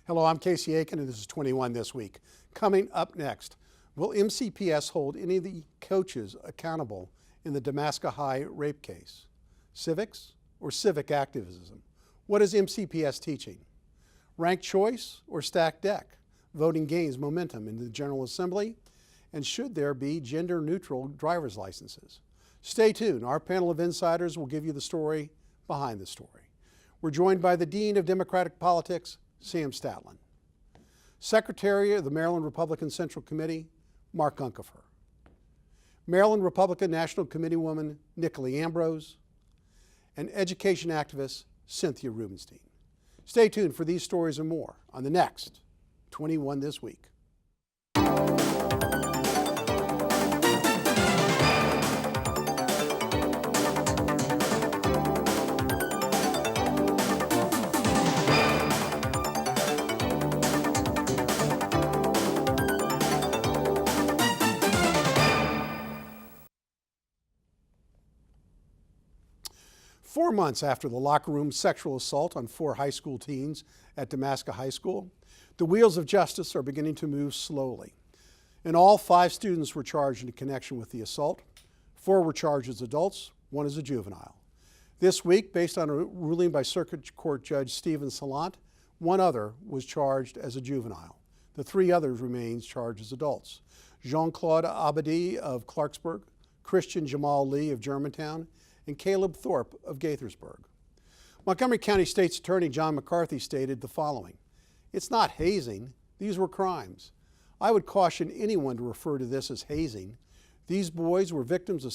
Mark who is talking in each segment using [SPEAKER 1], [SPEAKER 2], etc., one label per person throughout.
[SPEAKER 1] Hello, I'm Casey Aiken, and this is 21 This Week. Coming up next, will MCPS hold any of the coaches accountable in the Damascus High rape case? Civics or civic activism? What is MCPS teaching? Ranked choice or stacked deck? Voting gains momentum in the General Assembly? And should there be gender-neutral driver's licenses? Stay tuned. Our panel of insiders will give you the story behind the story. We're joined by the Dean of Democratic Politics, Sam Statland. Secretary of the Maryland Republican Central Committee, Mark Uncapher. Maryland Republican National Committee woman, Nicolee Ambrose. And education activist, Cynthia Rubenstein. Stay tuned for these stories and more on the next 21 This Week. 4 months after the locker room sexual assault on 4 high school teens at Damascus High School, the wheels of justice are beginning to move slowly. In all, 5 students were charged in connection with the assault. 4 were charged as adults, 1 as a juvenile. This week, based on a ruling by Circuit Court Judge Stephen Salant, 1 other was charged as a juvenile. The 3 others remain charged as adults. Jean-Claude Abadi of Clarksburg, Christian Jamal Lee of Germantown, and Caleb Thorpe of Gaithersburg. Montgomery County State's Attorney John McCarthy stated the following: "It's not hazing, these were crimes. I would caution anyone to refer to this as hazing. These boys were victims of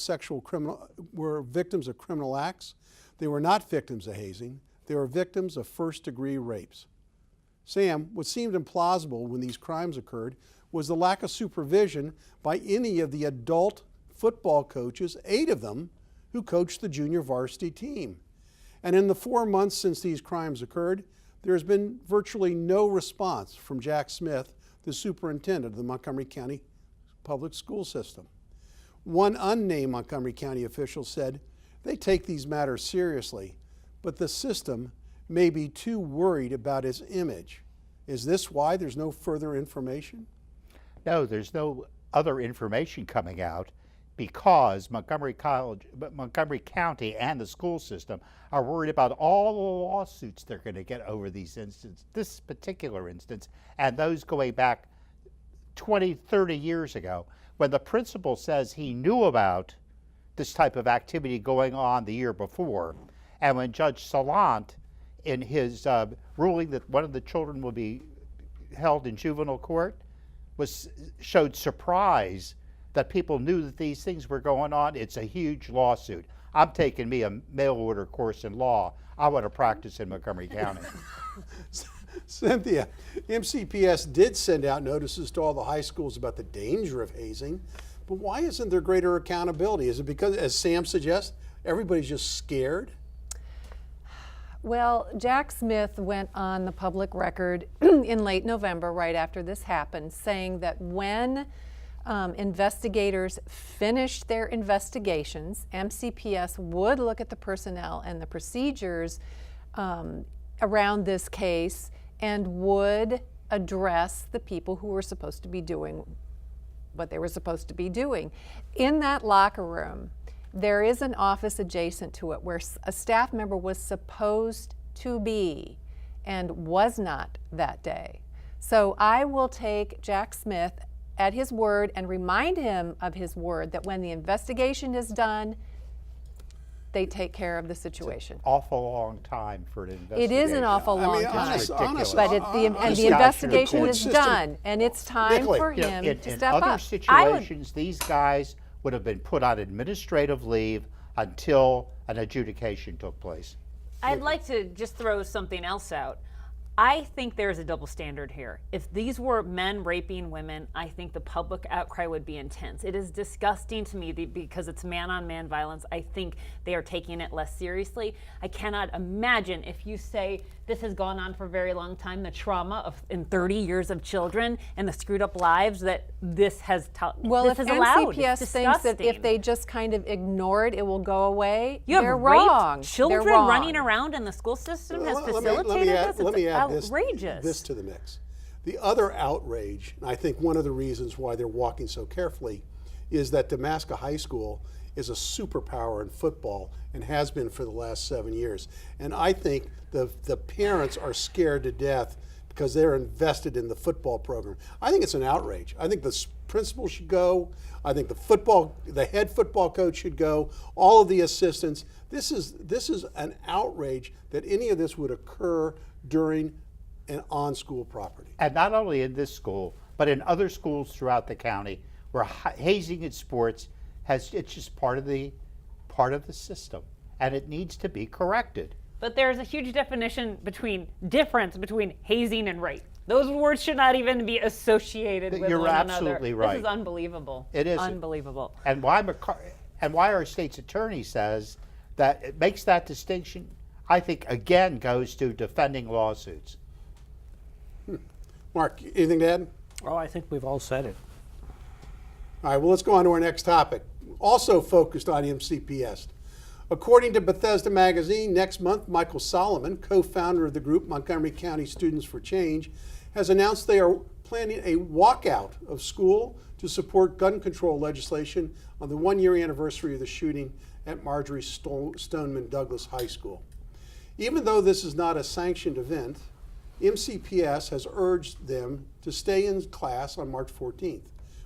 [SPEAKER 1] criminal acts. They were not victims of hazing, they were victims of first-degree rapes." Sam, what seemed implausible when these crimes occurred was the lack of supervision by any of the adult football coaches, 8 of them, who coached the junior varsity team. And in the 4 months since these crimes occurred, there has been virtually no response from Jack Smith, the superintendent of the Montgomery County public school system. One unnamed Montgomery County official said they take these matters seriously, but the system may be too worried about its image. Is this why there's no further information?
[SPEAKER 2] No, there's no other information coming out, because Montgomery County and the school system are worried about all the lawsuits they're going to get over this particular instance, and those going back 20, 30 years ago, when the principal says he knew about this type of activity going on the year before, and when Judge Salant, in his ruling that one of the children will be held in juvenile court, showed surprise that people knew that these things were going on. It's a huge lawsuit. I'm taking me a mail order course in law. I want to practice in Montgomery County.
[SPEAKER 1] Cynthia, MCPS did send out notices to all the high schools about the danger of hazing, but why isn't there greater accountability? Is it because, as Sam suggests, everybody's just scared?
[SPEAKER 3] Well, Jack Smith went on the public record in late November, right after this happened, saying that when investigators finished their investigations, MCPS would look at the personnel and the procedures around this case and would address the people who were supposed to be doing what they were supposed to be doing. In that locker room, there is an office adjacent to it where a staff member was supposed to be and was not that day. So I will take Jack Smith at his word and remind him of his word that when the investigation is done, they take care of the situation.
[SPEAKER 2] It's an awful long time for an investigation.
[SPEAKER 3] It is an awful long time.
[SPEAKER 1] Honestly,
[SPEAKER 3] but the investigation is done, and it's time for him to step up.
[SPEAKER 2] In other situations, these guys would have been put on administrative leave until an adjudication took place.
[SPEAKER 4] I'd like to just throw something else out. I think there's a double standard here. If these were men raping women, I think the public outcry would be intense. It is disgusting to me because it's man-on-man violence. I think they are taking it less seriously. I cannot imagine if you say this has gone on for a very long time, the trauma in 30 years of children and the screwed up lives that this has
[SPEAKER 3] well,
[SPEAKER 4] this
[SPEAKER 3] if
[SPEAKER 4] is allowed.
[SPEAKER 3] MCPS thinks that if they just kind of ignore it, it will go away,
[SPEAKER 4] you have
[SPEAKER 3] they're
[SPEAKER 4] raped
[SPEAKER 3] wrong.
[SPEAKER 4] Children
[SPEAKER 3] they're wrong.
[SPEAKER 4] running around in the school system has facilitated this.
[SPEAKER 1] Let me add
[SPEAKER 4] outrageous.
[SPEAKER 1] This to the mix. The other outrage, and I think one of the reasons why they're walking so carefully, is that Damascus High School is a superpower in football and has been for the last 7 years. And I think the parents are scared to death because they're invested in the football program. I think it's an outrage. I think the principal should go. I think the head football coach should go. All of the assistants. This is an outrage that any of this would occur during and on school property.
[SPEAKER 2] And not only in this school, but in other schools throughout the county where hazing in sports it's just part of the system, and it needs to be corrected.
[SPEAKER 4] But there's a huge difference between hazing and rape. Those words should not even be associated with
[SPEAKER 2] You're
[SPEAKER 4] one another.
[SPEAKER 2] absolutely right.
[SPEAKER 4] This is unbelievable.
[SPEAKER 2] It is
[SPEAKER 4] unbelievable.
[SPEAKER 2] And why our state's attorney says that it makes that distinction, I think again goes to defending lawsuits.
[SPEAKER 1] Mark, anything to add?
[SPEAKER 5] Oh, I think we've all said it.
[SPEAKER 1] All right, well, let's go on to our next topic. Also focused on MCPS. According to Bethesda Magazine, next month, Michael Solomon, co-founder of the group Montgomery County Students for Change, has announced they are planning a walkout of school to support gun control legislation on the 1-year anniversary of the shooting at Marjorie Stoneman Douglas High School. Even though this is not a sanctioned event, MCPS has urged them to stay in class on March 14th.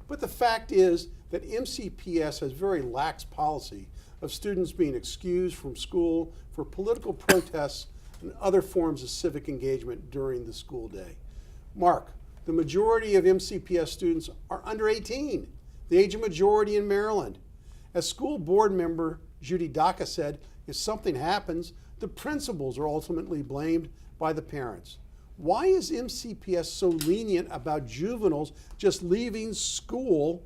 [SPEAKER 1] But the fact is that MCPS has very lax policy of students being excused from school for political protests and other forms of civic engagement during the school day. Mark, the majority of MCPS students are under 18, the age of majority in Maryland. As school board member Judy Daca said, if something happens, the principals are ultimately blamed by the parents. Why is MCPS so lenient about juveniles just leaving school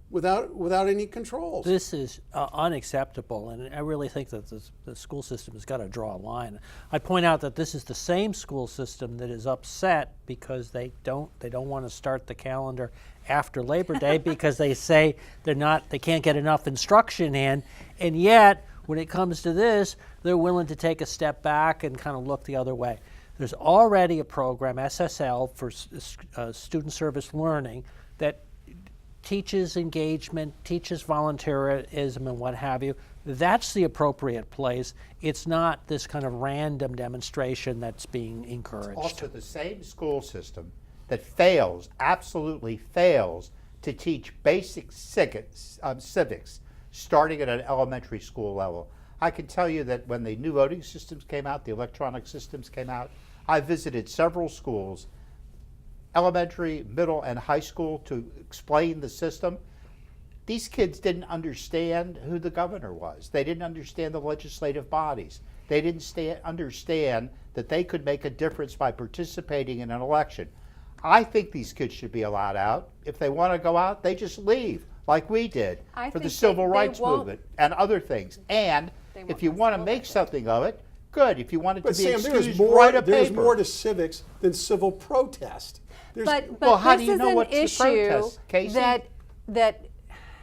[SPEAKER 1] without any controls?
[SPEAKER 5] This is unacceptable, and I really think that the school system has got to draw a line. I point out that this is the same school system that is upset because they don't want to start the calendar after Labor Day because they say they can't get enough instruction in, and yet when it comes to this, they're willing to take a step back and kind of look the other way. There's already a program, SSL, for student service learning that teaches engagement, teaches volunteerism and what have you. That's the appropriate place. It's not this kind of random demonstration that's being encouraged.
[SPEAKER 2] It's also the same school system that absolutely fails, to teach basic civics starting at an elementary school level. I can tell you that when the new voting systems came out, the electronic systems came out, I visited several schools, elementary, middle, and high school, to explain the system. These kids didn't understand who the governor was. They didn't understand the legislative bodies. They didn't understand that they could make a difference by participating in an election. I think these kids should be allowed out. If they want to go out, they just leave, like we did for the civil rights movement and other things. And if you want to make something of it, good. If you want it to be excused, write a paper.
[SPEAKER 1] There's more to civics than civil protest.
[SPEAKER 3] But
[SPEAKER 2] well, how
[SPEAKER 3] this
[SPEAKER 2] do you
[SPEAKER 3] is
[SPEAKER 2] know
[SPEAKER 3] an
[SPEAKER 2] what's the
[SPEAKER 3] issue
[SPEAKER 2] protest, Casey?
[SPEAKER 3] that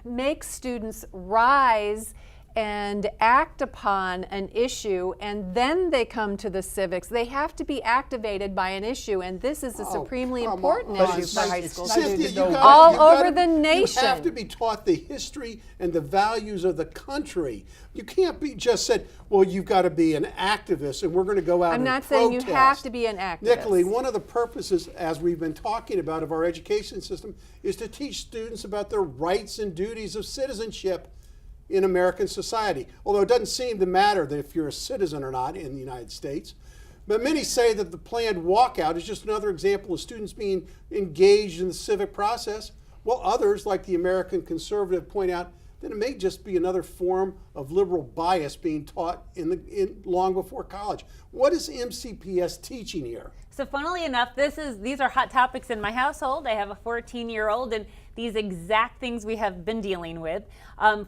[SPEAKER 3] makes students rise and act upon an issue, and then they come to the civics. They have to be activated by an issue, and this is a supremely important issue for high school
[SPEAKER 1] Cynthia,
[SPEAKER 3] students all over the nation.
[SPEAKER 1] You have to be taught the history and the values of the country. You can't be just said, well, you've got to be an activist, and we're going to go out and protest.
[SPEAKER 3] I'm not saying you have to be an activist.
[SPEAKER 1] Nicolee, one of the purposes, as we've been talking about, of our education system is to teach students about their rights and duties of citizenship in American society, although it doesn't seem to matter that if you're a citizen or not in the United States. But many say that the planned walkout is just another example of students being engaged in the civic process, while others, like the American Conservative, point out that it may just be another form of liberal bias being taught long before college. What is MCPS teaching here?
[SPEAKER 4] So funnily enough, these are hot topics in my household. I have a 14-year-old, and these exact things we have been dealing with.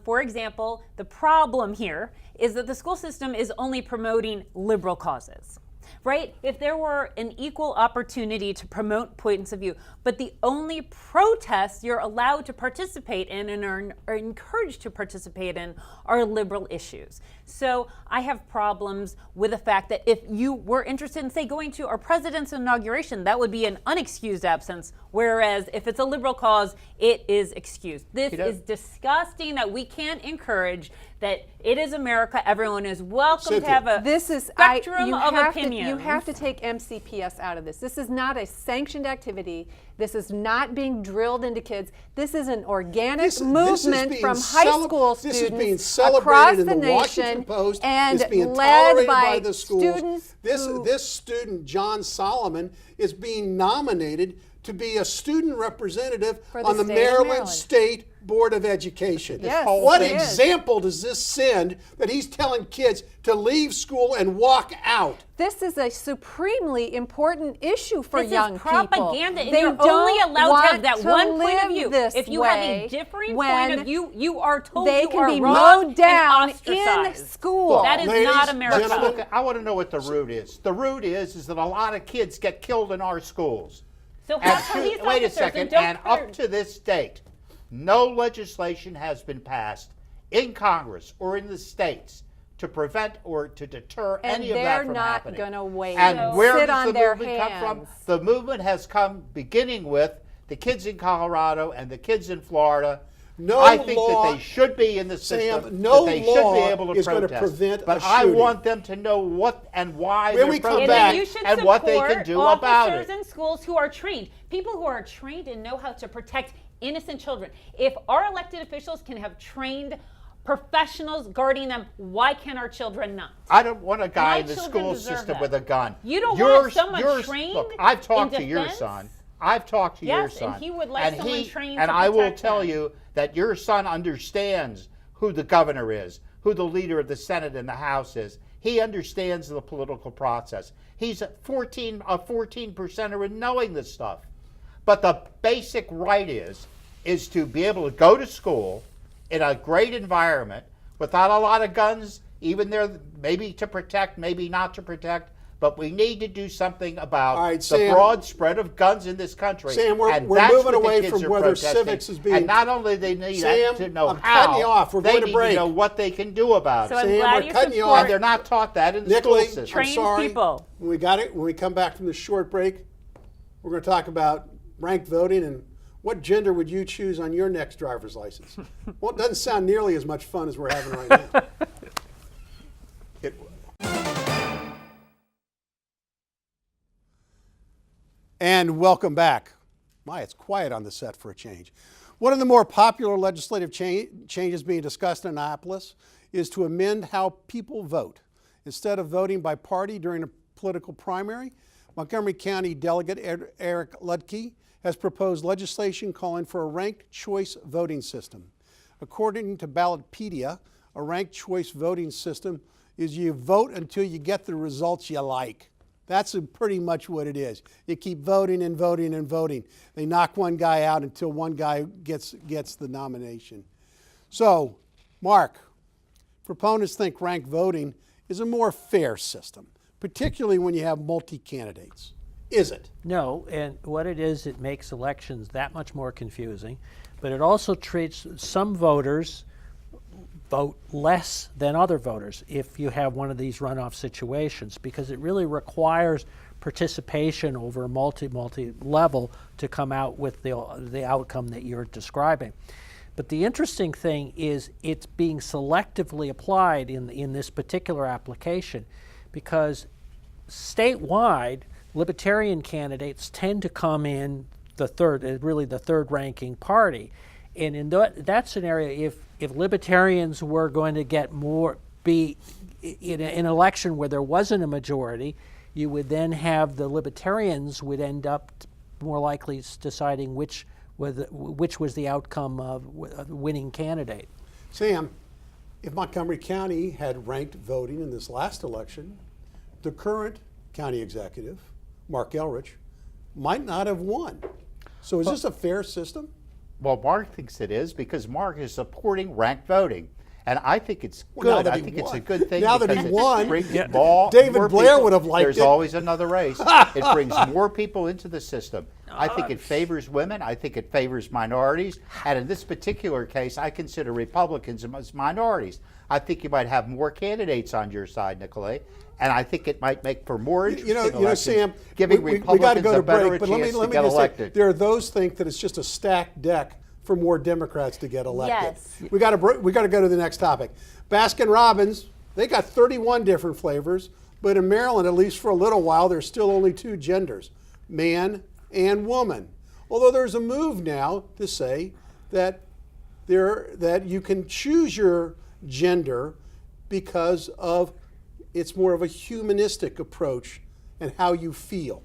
[SPEAKER 4] For example, the problem here is that the school system is only promoting liberal causes. right? If there were an equal opportunity to promote points of view, but the only protests you're allowed to participate in and are encouraged to participate in are liberal issues. So I have problems with the fact that if you were interested in, say, going to our president's inauguration, that would be an unexcused absence, whereas if it's a liberal cause, it is excused. This is disgusting that we can't encourage that it is America. Everyone is welcome
[SPEAKER 1] Cynthia.
[SPEAKER 4] to have a spectrum of opinions.
[SPEAKER 3] You have to take MCPS out of this. This is not a sanctioned activity. This is not being drilled into kids. This is an organic movement from high school students
[SPEAKER 1] This is being
[SPEAKER 3] across
[SPEAKER 1] celebrated
[SPEAKER 3] the
[SPEAKER 1] in the Washington
[SPEAKER 3] nation
[SPEAKER 1] Post.
[SPEAKER 3] and
[SPEAKER 1] it's being
[SPEAKER 3] led
[SPEAKER 1] tolerated
[SPEAKER 3] by
[SPEAKER 1] by the schools.
[SPEAKER 3] students
[SPEAKER 1] This student, John Solomon, is being nominated to be a student representative
[SPEAKER 3] For the
[SPEAKER 1] on the
[SPEAKER 3] state of
[SPEAKER 1] Maryland
[SPEAKER 3] Maryland.
[SPEAKER 1] State Board of Education.
[SPEAKER 3] Yes,
[SPEAKER 1] What
[SPEAKER 3] it is.
[SPEAKER 1] example does this send that he's telling kids to leave school and walk out?
[SPEAKER 3] This is a supremely important issue for
[SPEAKER 4] This
[SPEAKER 3] young
[SPEAKER 4] is propaganda,
[SPEAKER 3] people.
[SPEAKER 4] and
[SPEAKER 3] They
[SPEAKER 4] you're only
[SPEAKER 3] don't
[SPEAKER 4] allowed to
[SPEAKER 3] want
[SPEAKER 4] have that
[SPEAKER 3] to
[SPEAKER 4] one point of
[SPEAKER 3] live
[SPEAKER 4] view.
[SPEAKER 3] this
[SPEAKER 4] If you have a
[SPEAKER 3] way
[SPEAKER 4] differing
[SPEAKER 3] when
[SPEAKER 4] point of view, you are told
[SPEAKER 3] they
[SPEAKER 4] you
[SPEAKER 3] can
[SPEAKER 4] are
[SPEAKER 3] be
[SPEAKER 4] wrong
[SPEAKER 3] mowed down
[SPEAKER 4] and ostracized.
[SPEAKER 3] in school.
[SPEAKER 4] That is
[SPEAKER 1] Ladies,
[SPEAKER 4] not America.
[SPEAKER 1] gentlemen,
[SPEAKER 2] Look, I want to know what the root is. The root is that a lot of kids get killed in our schools.
[SPEAKER 4] So
[SPEAKER 2] And
[SPEAKER 4] have police
[SPEAKER 2] wait a
[SPEAKER 4] officers
[SPEAKER 2] second,
[SPEAKER 4] and don't
[SPEAKER 2] and
[SPEAKER 4] hurt.
[SPEAKER 2] up to this date, no legislation has been passed in Congress or in the states to prevent or to deter
[SPEAKER 3] And
[SPEAKER 2] any of that
[SPEAKER 3] they're
[SPEAKER 2] from
[SPEAKER 3] not
[SPEAKER 2] happening.
[SPEAKER 3] gonna wait.
[SPEAKER 2] And
[SPEAKER 3] So
[SPEAKER 2] where
[SPEAKER 3] sit
[SPEAKER 2] does
[SPEAKER 3] on
[SPEAKER 2] the
[SPEAKER 3] their
[SPEAKER 2] movement come from?
[SPEAKER 3] hands.
[SPEAKER 2] The movement has come beginning with the kids in Colorado and the kids in Florida.
[SPEAKER 1] No
[SPEAKER 2] I think
[SPEAKER 1] law-
[SPEAKER 2] that they should be in the
[SPEAKER 1] Sam,
[SPEAKER 2] system.
[SPEAKER 1] no
[SPEAKER 2] that they should
[SPEAKER 1] law
[SPEAKER 2] be able to
[SPEAKER 1] is gonna
[SPEAKER 2] protest.
[SPEAKER 1] prevent a
[SPEAKER 2] but I
[SPEAKER 1] shooting.
[SPEAKER 2] want them to know what and why
[SPEAKER 1] When
[SPEAKER 2] they're
[SPEAKER 1] we come
[SPEAKER 2] protesting
[SPEAKER 1] back-
[SPEAKER 4] And then you should
[SPEAKER 2] and what they can
[SPEAKER 4] support
[SPEAKER 2] do about
[SPEAKER 4] officers
[SPEAKER 2] it.
[SPEAKER 4] in schools who are trained, people who are trained and know how to protect innocent children. If our elected officials can have trained professionals guarding them, why can our children not?
[SPEAKER 2] I don't want a guy
[SPEAKER 4] My
[SPEAKER 2] in the
[SPEAKER 4] children
[SPEAKER 2] school
[SPEAKER 4] deserve
[SPEAKER 2] system
[SPEAKER 4] that.
[SPEAKER 2] with a gun.
[SPEAKER 4] You don't want someone trained
[SPEAKER 2] Look, I've talked
[SPEAKER 4] in
[SPEAKER 2] to your
[SPEAKER 4] defense?
[SPEAKER 2] son. I've talked to your
[SPEAKER 4] Yes,
[SPEAKER 2] son.
[SPEAKER 4] and he would like someone trained
[SPEAKER 2] And
[SPEAKER 4] to
[SPEAKER 2] I will
[SPEAKER 4] protect
[SPEAKER 2] tell
[SPEAKER 4] them.
[SPEAKER 2] you that your son understands who the governor is, who the leader of the Senate and the House is. He understands the political process. He's a 14% in knowing this stuff. But the basic right is to be able to go to school in a great environment without a lot of guns, even there, maybe to protect, maybe not to protect. But we need to do something about
[SPEAKER 1] All right,
[SPEAKER 2] the
[SPEAKER 1] Sam.
[SPEAKER 2] broad spread of guns in this country.
[SPEAKER 1] Sam, we're
[SPEAKER 2] And
[SPEAKER 1] moving
[SPEAKER 2] that's what the
[SPEAKER 1] away
[SPEAKER 2] kids
[SPEAKER 1] from
[SPEAKER 2] are
[SPEAKER 1] whether
[SPEAKER 2] protesting.
[SPEAKER 1] civics is being-
[SPEAKER 2] And not only they need
[SPEAKER 1] Sam,
[SPEAKER 2] to know
[SPEAKER 1] I'm
[SPEAKER 2] how,
[SPEAKER 1] cutting you off. We're
[SPEAKER 2] they
[SPEAKER 1] going to
[SPEAKER 2] need
[SPEAKER 1] break.
[SPEAKER 2] to know what they can do about
[SPEAKER 4] So
[SPEAKER 2] it.
[SPEAKER 4] I'm
[SPEAKER 1] Sam,
[SPEAKER 4] glad
[SPEAKER 1] we're
[SPEAKER 4] you
[SPEAKER 1] cutting you
[SPEAKER 4] support
[SPEAKER 1] off.
[SPEAKER 2] And they're not taught that in the school
[SPEAKER 1] Nicolee,
[SPEAKER 2] system.
[SPEAKER 1] I'm
[SPEAKER 4] Trained
[SPEAKER 1] sorry.
[SPEAKER 4] people.
[SPEAKER 1] When we come back from this short break, we're going to talk about ranked voting and what gender would you choose on your next driver's license. Well, it doesn't sound nearly as much fun as we're having right now. And welcome back. My, it's quiet on the set for a change. One of the more popular legislative changes being discussed in Annapolis is to amend how people vote. Instead of voting by party during a political primary, Montgomery County Delegate Eric Ludke has proposed legislation calling for a ranked choice voting system. According to Ballotpedia, a ranked choice voting system is you vote until you get the results you like. That's pretty much what it is. You keep voting and voting and voting. They knock one guy out until one guy gets the nomination. So, Mark, proponents think ranked voting is a more fair system, particularly when you have multi-candidates. Is it?
[SPEAKER 5] No, and what it is, it makes elections that much more confusing, but it also treats some voters vote less than other voters if you have one of these runoff situations, because it really requires participation over a multi-level to come out with the outcome that you're describing. But the interesting thing is it's being selectively applied in this particular application, because statewide, libertarian candidates tend to come in the third ranking party. And in that scenario, if libertarians were going to be in an election where there wasn't a majority, you would then have the libertarians would end up more likely deciding which was the outcome of the winning candidate.
[SPEAKER 1] Sam, if Montgomery County had ranked voting in this last election, the current county executive, Mark Elrich, might not have won. So is this a fair system?
[SPEAKER 2] Well, Mark thinks it is because Mark is supporting ranked voting. And I think it's
[SPEAKER 1] Well, now
[SPEAKER 2] good.
[SPEAKER 1] that
[SPEAKER 2] I
[SPEAKER 1] he
[SPEAKER 2] think it's
[SPEAKER 1] won.
[SPEAKER 2] a good thing.
[SPEAKER 1] Now that
[SPEAKER 2] because
[SPEAKER 1] he
[SPEAKER 2] it
[SPEAKER 1] won,
[SPEAKER 2] brings
[SPEAKER 5] Yeah.
[SPEAKER 1] David
[SPEAKER 2] more
[SPEAKER 1] Blair
[SPEAKER 2] people-
[SPEAKER 1] would have liked
[SPEAKER 2] There's
[SPEAKER 1] it.
[SPEAKER 2] always another race. It brings more people into the system. I think it favors women. I think it favors minorities. And in this particular case, I consider Republicans as minorities. I think you might have more candidates on your side, Nicolee. And I think it might make for more interesting elections,
[SPEAKER 1] Sam,
[SPEAKER 2] giving
[SPEAKER 1] we got to
[SPEAKER 2] Republicans
[SPEAKER 1] go to
[SPEAKER 2] a better
[SPEAKER 1] break, but let
[SPEAKER 2] chance
[SPEAKER 1] me
[SPEAKER 2] to get
[SPEAKER 1] just
[SPEAKER 2] elected.
[SPEAKER 1] say, there are those think that it's just a stacked deck for more Democrats to get elected.
[SPEAKER 4] Yes.
[SPEAKER 1] We got to go to the next topic. Baskin Robbins, they got 31 different flavors, but in Maryland, at least for a little while, there's still only two genders, man and woman. Although there's a move now to say that you can choose your gender because of it's more of a humanistic approach and how you feel.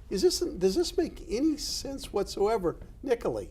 [SPEAKER 1] Does this make any sense whatsoever, Nicolee?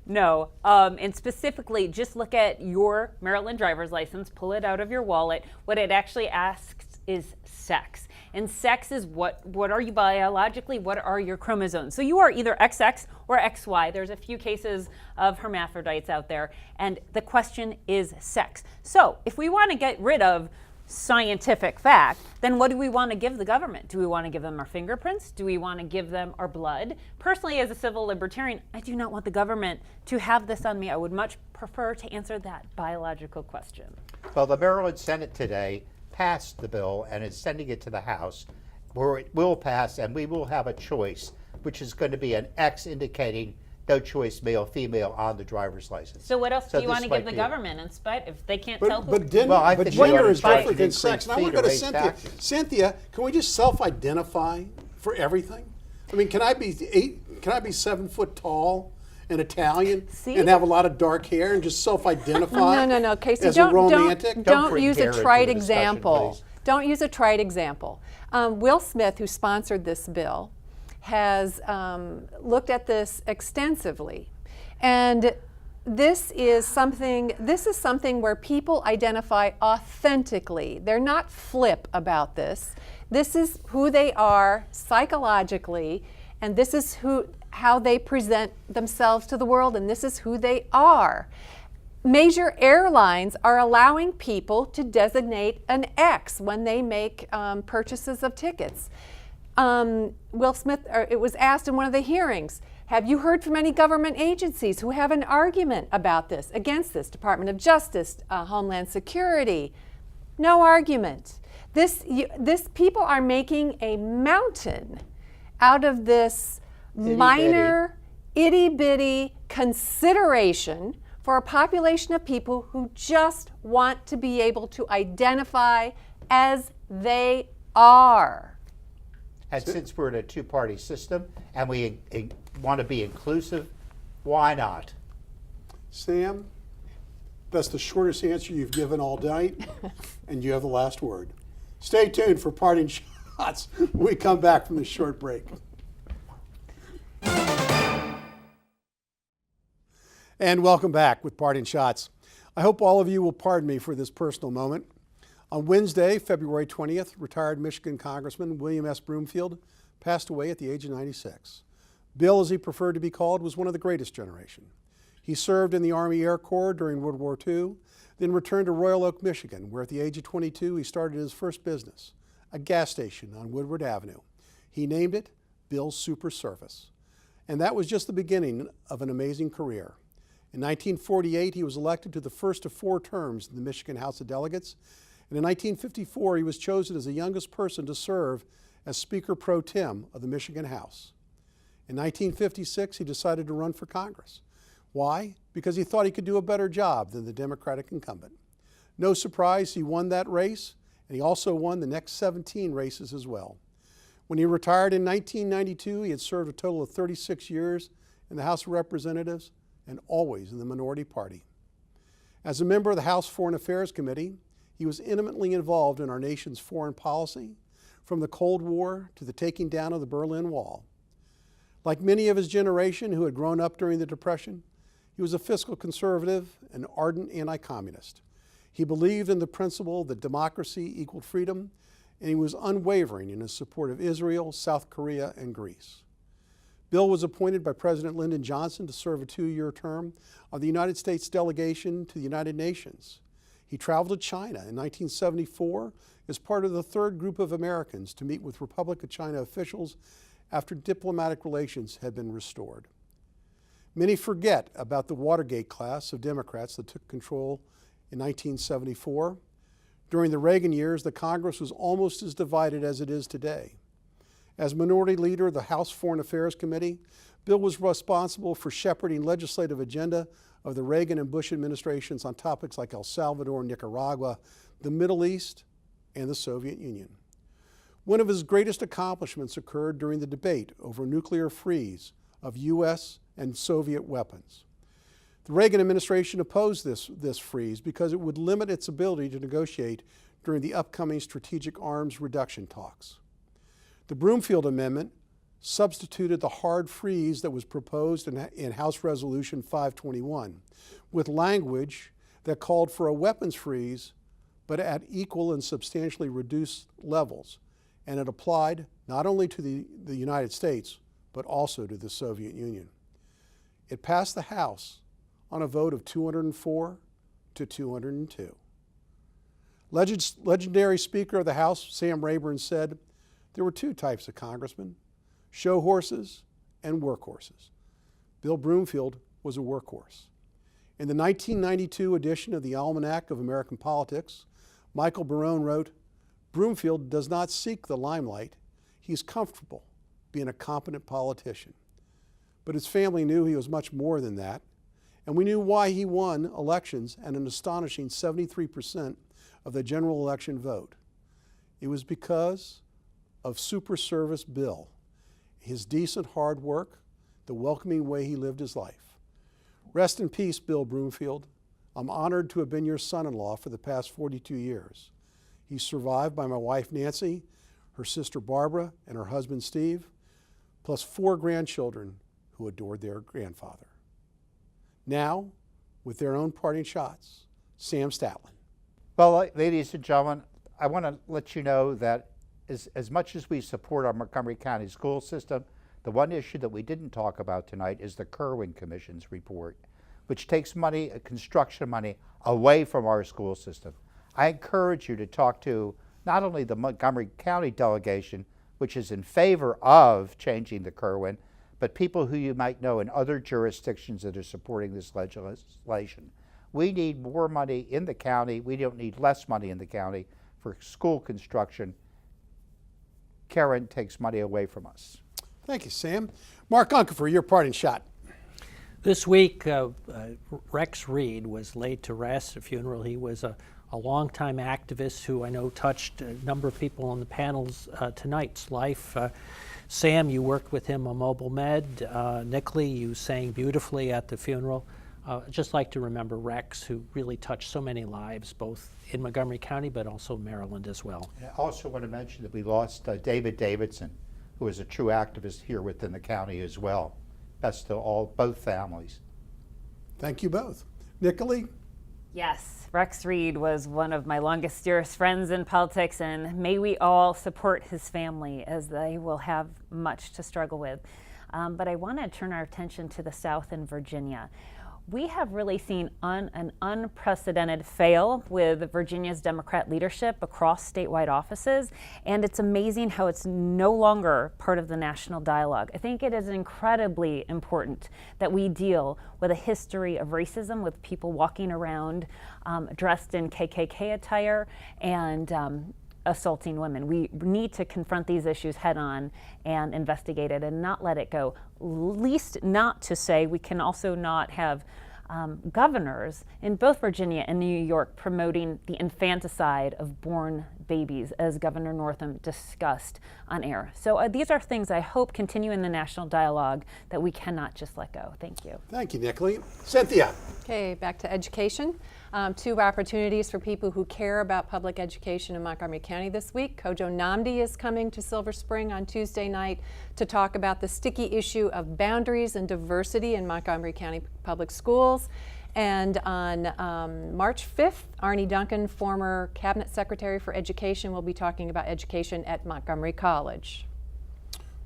[SPEAKER 4] No, and specifically, just look at your Maryland driver's license, pull it out of your wallet. What it actually asks is sex. And sex is what are you biologically, what are your chromosomes? So you are either XX or XY. There's a few cases of hermaphrodites out there, and the question is sex. So if we want to get rid of scientific fact, then what do we want to give the government? Do we want to give them our fingerprints? Do we want to give them our blood? Personally, as a civil libertarian, I do not want the government to have this on me. I would much prefer to answer that biological question.
[SPEAKER 2] Well, the Maryland Senate today passed the bill and is sending it to the House, where it will pass and we will have a choice, which is going to be an X indicating no choice, male, female, on the driver's license.
[SPEAKER 4] So what else do you
[SPEAKER 2] this
[SPEAKER 4] want to give
[SPEAKER 2] might
[SPEAKER 4] the
[SPEAKER 2] be-
[SPEAKER 4] government in spite if they can't tell who?
[SPEAKER 1] But gender
[SPEAKER 2] Well, I think we ought
[SPEAKER 1] gender
[SPEAKER 2] to
[SPEAKER 1] is
[SPEAKER 2] try to
[SPEAKER 1] different than
[SPEAKER 2] increase
[SPEAKER 1] sex. And I want
[SPEAKER 2] fee
[SPEAKER 1] to go to
[SPEAKER 2] to raise
[SPEAKER 1] Cynthia.
[SPEAKER 2] taxes.
[SPEAKER 1] Cynthia, can we just self-identify for everything? I mean, can I be 7 foot tall and Italian
[SPEAKER 4] See?
[SPEAKER 1] and have a lot of dark hair and just self-identify?
[SPEAKER 3] No, Casey,
[SPEAKER 1] as a romantic?
[SPEAKER 3] don't
[SPEAKER 2] bring
[SPEAKER 3] use
[SPEAKER 2] hair
[SPEAKER 3] a
[SPEAKER 2] into
[SPEAKER 3] trite
[SPEAKER 2] the discussion,
[SPEAKER 3] example.
[SPEAKER 2] please.
[SPEAKER 3] Don't use a trite example. Will Smith, who sponsored this bill, has looked at this extensively, and this is something where people identify authentically. They're not flip about this. This is who they are psychologically, and this is how they present themselves to the world, and this is who they are. Major airlines are allowing people to designate an X when they make purchases of tickets. Will Smith, it was asked in one of the hearings, have you heard from any government agencies who have an argument about this, against this? Department of Justice, Homeland Security, no argument. This people are making a mountain out of this minor, itty-bitty consideration for a population of people who just want to be able to identify as they are.
[SPEAKER 2] And since we're in a two-party system and we want to be inclusive, why not?
[SPEAKER 1] Sam, that's the shortest answer you've given all night, and you have the last word. Stay tuned for parting shots when we come back from this short break. And welcome back with Parting Shots. I hope all of you will pardon me for this personal moment. On Wednesday, February 20th, retired Michigan Congressman William S. Broomfield passed away at the age of 96. Bill, as he preferred to be called, was one of the greatest generation. He served in the Army Air Corps during World War II, then returned to Royal Oak, Michigan, where at the age of 22 he started his first business, a gas station on Woodward Avenue. He named it Bill's Super Service. And that was just the beginning of an amazing career. In 1948, he was elected to the first of 4 terms in the Michigan House of Delegates. And in 1954, he was chosen as the youngest person to serve as Speaker Pro Tem of the Michigan House. In 1956, he decided to run for Congress. Why? Because he thought he could do a better job than the Democratic incumbent. No surprise, he won that race, and he also won the next 17 races as well. When he retired in 1992, he had served a total of 36 years in the House of Representatives and always in the minority party. As a member of the House Foreign Affairs Committee, he was intimately involved in our nation's foreign policy, from the Cold War to the taking down of the Berlin Wall. Like many of his generation who had grown up during the Depression, he was a fiscal conservative and ardent anti-communist. He believed in the principle that democracy equaled freedom, and he was unwavering in his support of Israel, South Korea, and Greece. Bill was appointed by President Lyndon Johnson to serve a 2-year term of the United States delegation to the United Nations. He traveled to China in 1974 as part of the third group of Americans to meet with Republic of China officials after diplomatic relations had been restored. Many forget about the Watergate class of Democrats that took control in 1974. During the Reagan years, the Congress was almost as divided as it is today. As Minority Leader of the House Foreign Affairs Committee, Bill was responsible for shepherding legislative agenda of the Reagan and Bush administrations on topics like El Salvador, Nicaragua, the Middle East, and the Soviet Union. One of his greatest accomplishments occurred during the debate over nuclear freeze of U.S. and Soviet weapons. The Reagan administration opposed this freeze because it would limit its ability to negotiate during the upcoming strategic arms reduction talks. The Broomfield Amendment substituted the hard freeze that was proposed in House Resolution 521 with language that called for a weapons freeze, but at equal and substantially reduced levels, and it applied not only to the United States, but also to the Soviet Union. It passed the House on a vote of 204 to 202. Legendary Speaker of the House, Sam Rayburn, said there were two types of congressmen: show horses and workhorses. Bill Broomfield was a workhorse. In the 1992 edition of the Almanac of American Politics, Michael Barone wrote, "Broomfield does not seek the limelight. He's comfortable being a competent politician." But his family knew he was much more than that, and we knew why he won elections and an astonishing 73% of the general election vote. It was because of Super Service Bill, his decent hard work, the welcoming way he lived his life. Rest in peace, Bill Broomfield. I'm honored to have been your son-in-law for the past 42 years. He's survived by my wife Nancy, her sister Barbara, and her husband Steve, plus 4 grandchildren who adored their grandfather. Now, with their own parting shots, Sam Statland.
[SPEAKER 2] Well, ladies and gentlemen, I want to let you know that as much as we support our Montgomery County school system, the one issue that we didn't talk about tonight is the Kerwin Commission's report, which takes money, construction money, away from our school system. I encourage you to talk to not only the Montgomery County delegation, which is in favor of changing the Kerwin, but people who you might know in other jurisdictions that are supporting this legislation. We need more money in the county. We don't need less money in the county for school construction. Karen takes money away from us.
[SPEAKER 1] Thank you, Sam. Mark Uncapher, your parting shot.
[SPEAKER 5] This week, Rex Reed was laid to rest at a funeral. He was a longtime activist who I know touched a number of people on the panel's tonight's life. Sam, you worked with him on Mobile Med. Nicolee, you sang beautifully at the funeral. I'd just like to remember Rex, who really touched so many lives, both in Montgomery County, but also Maryland as well.
[SPEAKER 2] I also want to mention that we lost David Davidson, who was a true activist here within the county as well. Best to both families.
[SPEAKER 1] Thank you both. Nicolee?
[SPEAKER 4] Yes, Rex Reed was one of my longest, dearest friends in politics, and may we all support his family, as they will have much to struggle with. But I want to turn our attention to the South and Virginia. We have really seen an unprecedented fail with Virginia's Democrat leadership across statewide offices, and it's amazing how it's no longer part of the national dialogue. I think it is incredibly important that we deal with a history of racism, with people walking around dressed in KKK attire and assaulting women. We need to confront these issues head on and investigate it and not let it go. Least not to say we can also not have governors in both Virginia and New York promoting the infanticide of born babies, as Governor Northam discussed on air. So these are things I hope continue in the national dialogue that we cannot just let go. Thank you.
[SPEAKER 1] Thank you, Nicolee. Cynthia.
[SPEAKER 3] Okay, back to education. 2 opportunities for people who care about public education in Montgomery County this week. Kojo Nnamdi is coming to Silver Spring on Tuesday night to talk about the sticky issue of boundaries and diversity in Montgomery County Public Schools. And on March 5th, Arnie Duncan, former Cabinet Secretary for Education, will be talking about education at Montgomery College.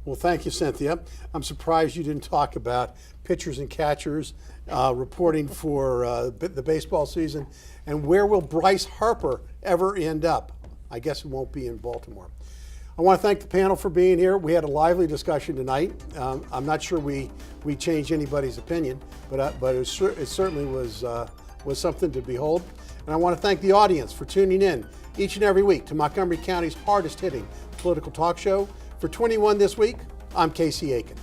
[SPEAKER 1] Well, thank you, Cynthia. I'm surprised you didn't talk about pitchers and catchers reporting for the baseball season. And where will Bryce Harper ever end up? I guess it won't be in Baltimore. I want to thank the panel for being here. We had a lively discussion tonight. I'm not sure we changed anybody's opinion, but it certainly was something to behold. And I want to thank the audience for tuning in each and every week to Montgomery County's hardest hitting political talk show. For 21 this week, I'm Casey Aiken.